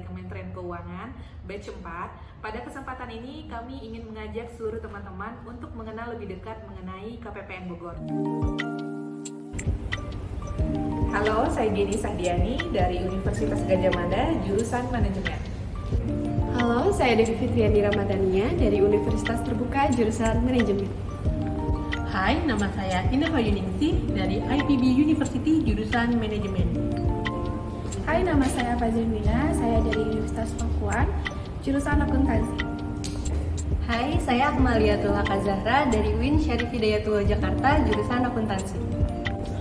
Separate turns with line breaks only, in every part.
dari Kementerian Keuangan, batch 4. Pada kesempatan ini kami ingin mengajak seluruh teman-teman untuk mengenal lebih dekat mengenai KPPN Bogor. Halo, saya Geni Sahdiani dari Universitas Gadjah Mada, jurusan Manajemen.
Halo, saya Devi Fitriani Ramadhania dari Universitas Terbuka, jurusan Manajemen.
Hai, nama saya Indah Yuningsih dari IPB University, jurusan Manajemen.
Hai, nama saya Fazilina, saya dari Universitas Pakuan, jurusan Akuntansi.
Hai, saya Akmaliatullah Kazahra dari UIN Syarif Hidayatullah Jakarta, jurusan Akuntansi.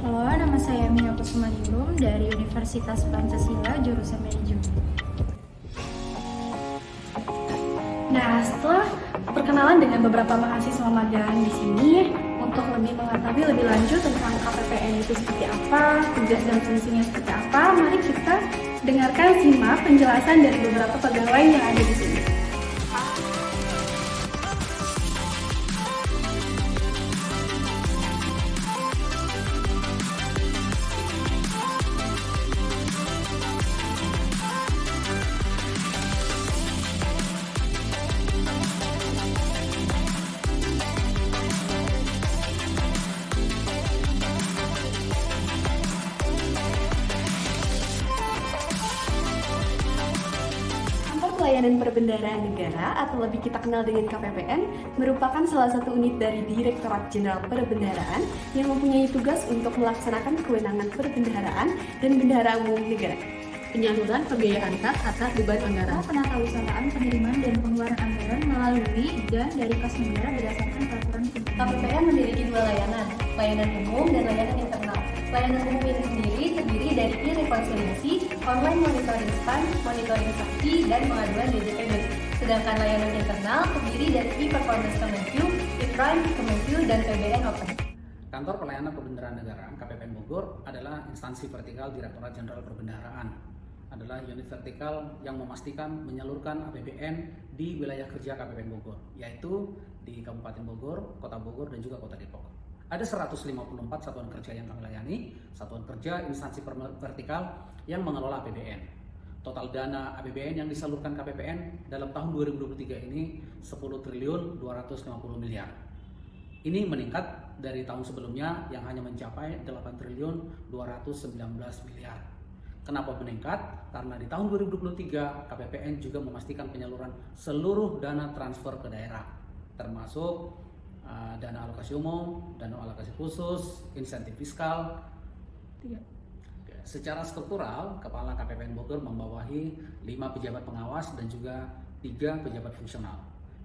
Halo, nama saya Mia Kusmaningrum dari Universitas Pancasila, jurusan Manajemen.
Nah, setelah perkenalan dengan beberapa mahasiswa magang di sini, untuk lebih mengetahui lebih lanjut tentang KPPN itu seperti apa, tugas dan fungsinya seperti apa, mari kita dengarkan simak penjelasan dari beberapa pegawai yang ada di sini.
Pelayanan Perbendaharaan Negara atau lebih kita kenal dengan KPPN merupakan salah satu unit dari Direktorat Jenderal Perbendaharaan yang mempunyai tugas untuk melaksanakan kewenangan perbendaharaan dan bendahara umum negara.
Penyaluran pembiayaan kas atas beban anggaran.
Penatausahaan penerimaan dan pengeluaran anggaran melalui dan dari kas negara berdasarkan peraturan pemerintah.
KPPN memiliki dua layanan umum dan layanan internal. Layanan umum ini sendiri terdiri dari e-rekonsiliasi, online monitoring SPAN, monitoring saksi, dan pengaduan DJPB. Sedangkan layanan internal terdiri dari e-performance Kemenq, e-prime Kemenq, dan PBN Open.
Kantor Pelayanan Perbendaharaan Negara KPPN Bogor adalah instansi vertikal Direktorat Jenderal Perbendaharaan. Adalah unit vertikal yang memastikan menyalurkan APBN di wilayah kerja KPPN Bogor, yaitu di Kabupaten Bogor, Kota Bogor, dan juga Kota Depok. Ada 154 satuan kerja yang kami layani, satuan kerja instansi vertikal yang mengelola APBN. Total dana APBN yang disalurkan KPPN dalam tahun 2023 ini 10 triliun 250 miliar. Ini meningkat dari tahun sebelumnya yang hanya mencapai 8 triliun 219 miliar. Kenapa meningkat? Karena di tahun 2023 KPPN juga memastikan penyaluran seluruh dana transfer ke daerah, termasuk dana alokasi umum, dana alokasi khusus, insentif fiskal. Secara struktural, Kepala KPPN Bogor membawahi 5 pejabat pengawas dan juga 3 pejabat fungsional.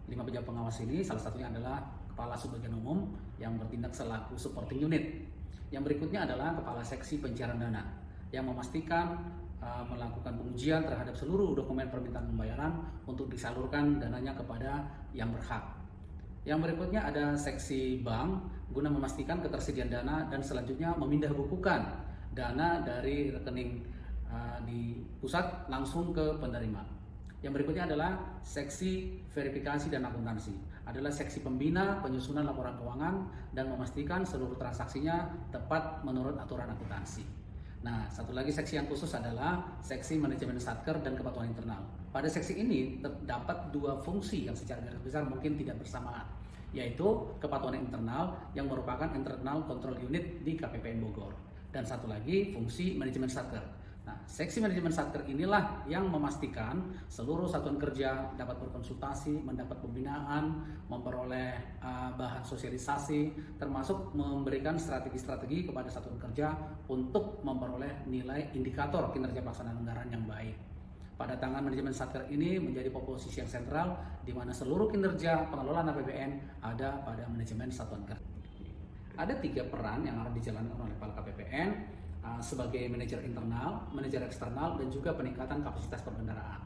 5 pejabat pengawas ini salah satunya adalah Kepala Subbagian Umum yang bertindak selaku supporting unit. Yang berikutnya adalah Kepala Seksi Pencairan Dana yang memastikan melakukan pengujian terhadap seluruh dokumen permintaan pembayaran untuk disalurkan dananya kepada yang berhak. Yang berikutnya ada seksi bank guna memastikan ketersediaan dana dan selanjutnya memindah bukukan dana dari rekening di pusat langsung ke penerima. Yang berikutnya adalah seksi verifikasi dan akuntansi. Adalah seksi pembina penyusunan laporan keuangan dan memastikan seluruh transaksinya tepat menurut aturan akuntansi. Nah, satu lagi seksi yang khusus adalah seksi manajemen satker dan kepatuhan internal. Pada seksi ini terdapat 2 fungsi yang secara garis besar mungkin tidak bersamaan, yaitu kepatuhan internal yang merupakan internal control unit di KPPN Bogor, dan satu lagi fungsi manajemen satker. Nah, seksi manajemen satker inilah yang memastikan seluruh satuan kerja dapat berkonsultasi, mendapat pembinaan, memperoleh bahan sosialisasi, termasuk memberikan strategi-strategi kepada satuan kerja untuk memperoleh nilai indikator kinerja pelaksanaan anggaran yang baik. Pada tangan manajemen satker ini menjadi posisi yang sentral di mana seluruh kinerja pengelolaan APBN ada pada manajemen satuan kerja. Ada 3 peran yang harus dijalankan oleh Kepala KPPN sebagai manajer internal, manajer eksternal, dan juga peningkatan kapasitas perbendaharaan.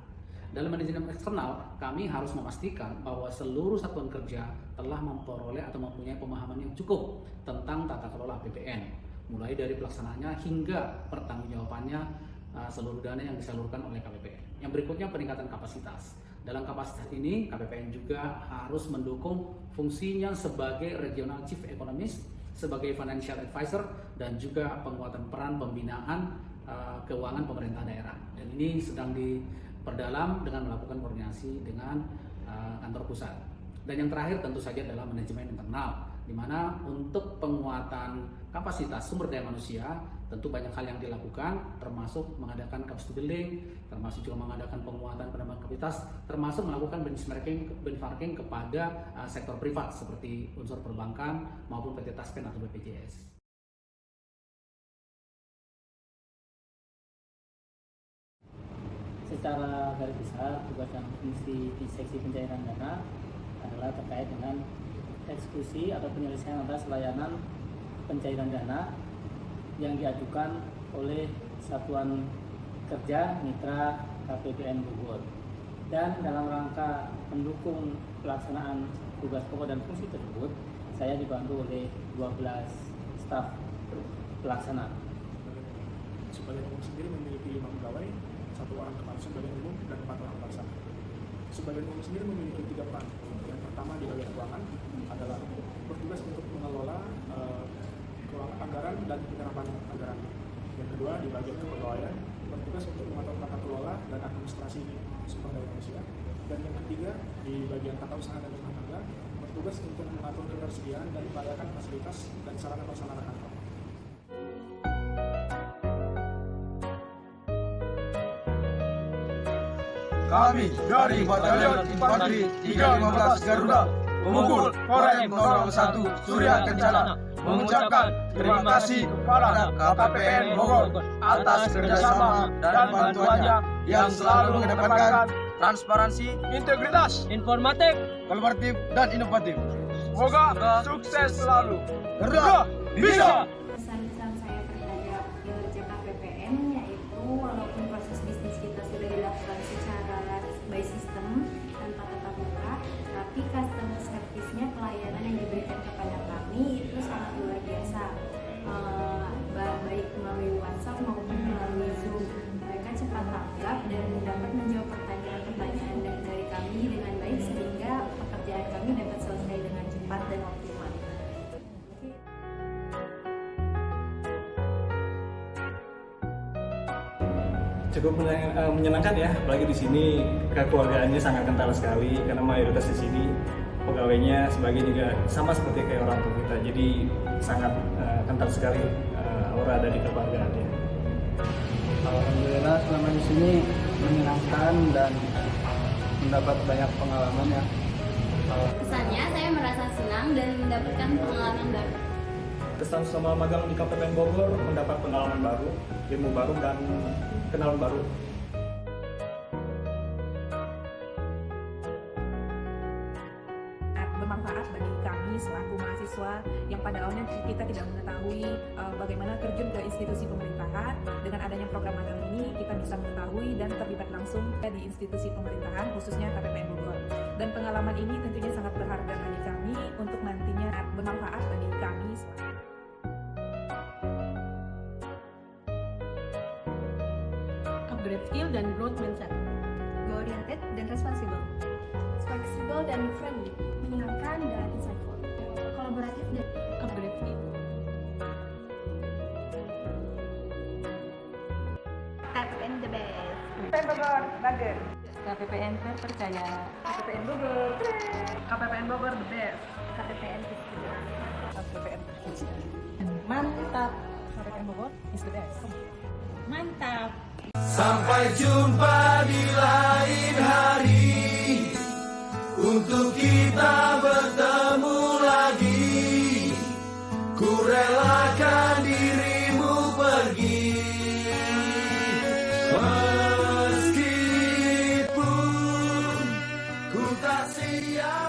Dalam manajemen eksternal, kami harus memastikan bahwa seluruh satuan kerja telah memperoleh atau mempunyai pemahaman yang cukup tentang tata kelola APBN, mulai dari pelaksanaannya hingga pertanggungjawabannya seluruh dana yang disalurkan oleh KPPN. Yang berikutnya peningkatan kapasitas. Dalam kapasitas ini, KPPN juga harus mendukung fungsinya sebagai Regional Chief Economist, sebagai Financial Advisor, dan juga penguatan peran pembinaan keuangan pemerintah daerah. Dan ini sedang perdalam dengan melakukan koordinasi dengan kantor pusat. Dan yang terakhir tentu saja adalah manajemen internal, di mana untuk penguatan kapasitas sumber daya manusia tentu banyak hal yang dilakukan, termasuk mengadakan capacity building, termasuk juga mengadakan penguatan penambahan kapasitas, termasuk melakukan benchmarking kepada sektor privat seperti unsur perbankan maupun PT Taspen atau BPJS.
Secara garis besar, tugas dan fungsi di seksi pencairan dana adalah terkait dengan eksekusi atau penyelesaian atas layanan pencairan dana yang diajukan oleh Satuan Kerja Mitra KPPN Bogor. Dan dalam rangka mendukung pelaksanaan tugas pokok dan fungsi tersebut, saya dibantu oleh 12 staf pelaksana.
Sebagian umum sendiri memiliki 5 pegawai, 1 orang kepala sebagian umum dan 4 orang pelaksana. Sebagian umum sendiri memiliki 3 peran. Yang pertama di bagian keuangan adalah bertugas untuk mengelola anggaran dan penyerapan anggaran. Yang kedua di bagian kepegawaian bertugas untuk mengatur tata kelola dan administrasi sumber daya manusia. Dan yang ketiga di bagian tata usaha dan rumah tangga bertugas untuk mengatur ketersediaan dan melayakan fasilitas dan sarana prasarana kantor.
Kami dari Batalion Infanteri 315 Garuda memukul Korem 01 Surya Kencana mengucapkan terima kasih kepada KPPN Bogor atas kerjasama dan bantuannya yang selalu mengedepankan transparansi, integritas, informatif, kolaboratif, dan inovatif. Semoga sukses selalu. Garuda bisa!
Pesan-pesan saya terhadap kinerja KPPN yaitu walaupun proses bisnis kita sudah dilakukan secara by system tanpa tatap muka, tapi customer service-nya, pelayanan yang diberikan kepada kami itu sangat luar biasa, baik melalui WhatsApp maupun melalui Zoom. Mereka cepat tanggap dan dapat menjawab pertanyaan-pertanyaan dari kami dengan baik sehingga pekerjaan kami dapat selesai dengan cepat dan optimal.
Cukup menyenangkan ya, apalagi di sini kekeluargaannya sangat kental sekali karena mayoritas di sini pegawainya sebagian juga sama seperti kayak orang tua kita, jadi sangat kental sekali aura dari kekeluargaannya.
Alhamdulillah selama di sini menyenangkan dan mendapat banyak pengalaman ya.
Kesannya saya merasa senang dan mendapatkan pengalaman baru.
Kesan selama magang di KPPN Bogor mendapat pengalaman baru, ilmu baru, dan kenalan baru.
Bermanfaat bagi kami selaku mahasiswa yang pada awalnya kita tidak mengetahui bagaimana terjun ke institusi pemerintahan. Dengan adanya program magang ini kita bisa mengetahui dan terlibat langsung di institusi pemerintahan khususnya KPPN Bogor. Dan pengalaman ini tentunya sangat berharga bagi kami untuk nantinya bermanfaat bagi kami.
Upgrade skill dan growth mindset.
Go-oriented dan responsible.
Fleksibel dan friendly, menyenangkan dan insightful, kolaboratif dan
Upgrade skill.
KPPN the best.
KPPN Bogor, bagus.
KPPN terpercaya.
KPPN Bogor, KPPN Bogor the best.
KPPN is the best.
KPPN mantap. KPPN Bogor is the best. Mantap.
Sampai jumpa di lain hari untuk kita bertemu lagi. Ku relakan dirimu pergi meskipun ku tak siap.